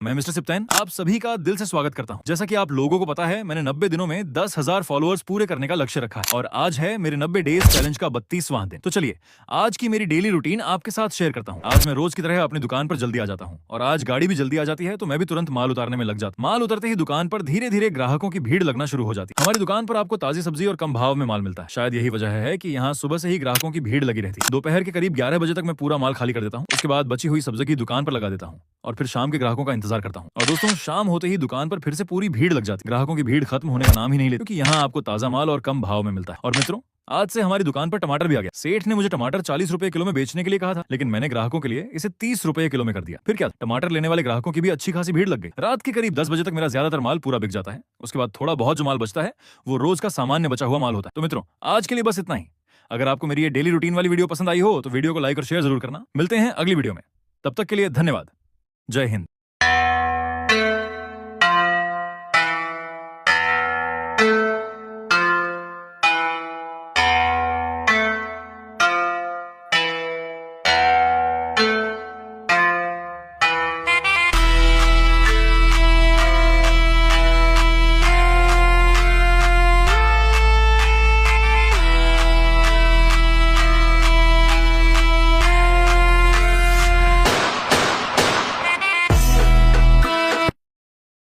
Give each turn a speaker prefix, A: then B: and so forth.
A: मैं मिस्टर सिप्तैन आप सभी का दिल से स्वागत करता हूं। जैसा कि आप लोगों को पता है, मैंने 90 दिनों में 10,000 फॉलोअर्स पूरे करने का लक्ष्य रखा है और आज है मेरे 90 डेज चैलेंज का 32वां दिन। तो चलिए आज की मेरी डेली रूटीन आपके साथ शेयर करता हूं। आज मैं रोज की तरह अपनी दुकान पर जल्दी आ जाता हूं और आज गाड़ी भी जल्दी आ जाती है, तो मैं भी तुरंत माल उतारने में लग जाता हूं। माल उतरते ही दुकान पर धीरे धीरे ग्राहकों की भीड़ लगना शुरू हो जाती है। हमारी दुकान पर आपको ताजी सब्जी और कम भाव में माल मिलता है। शायद यही वजह है कि यहाँ सुबह से ही ग्राहकों की भीड़ लगी रहती है। दोपहर के करीब 11 बजे तक मैं पूरा माल खाली कर देता हूँ। उसके बाद बची हुई सब्जी की दुकान पर लगा देता हूँ और फिर शाम के ग्राहकों का इंतजार करता हूँ। और दोस्तों, शाम होते ही दुकान पर फिर से पूरी भीड़ लग जाती है। ग्राहकों की भीड़ खत्म होने का नाम ही नहीं लेती, क्योंकि यहाँ आपको ताजा माल और कम भाव में मिलता है। और मित्रों, आज से हमारी दुकान पर टमाटर भी आ गया। सेठ ने मुझे टमाटर 40 रुपए किलो में बेचने के लिए कहा था, लेकिन मैंने ग्राहकों के लिए इसे 30 रुपए किलो में कर दिया। फिर क्या, टमाटर लेने वाले ग्राहकों की भी अच्छी खासी भीड़ लग गई। रात के करीब 10 बजे तक मेरा ज्यादातर माल पूरा बिक जाता है। उसके बाद थोड़ा बहुत जो माल बचता है वो रोज का सामान्य बचा हुआ माल होता है। तो मित्रों, आज के लिए बस इतना ही। अगर आपको मेरी ये डेली रूटीन वाली वीडियो पसंद आई हो तो वीडियो को लाइक और शेयर जरूर करना। मिलते हैं अगली वीडियो में, तब तक के लिए धन्यवाद। जय हिंद।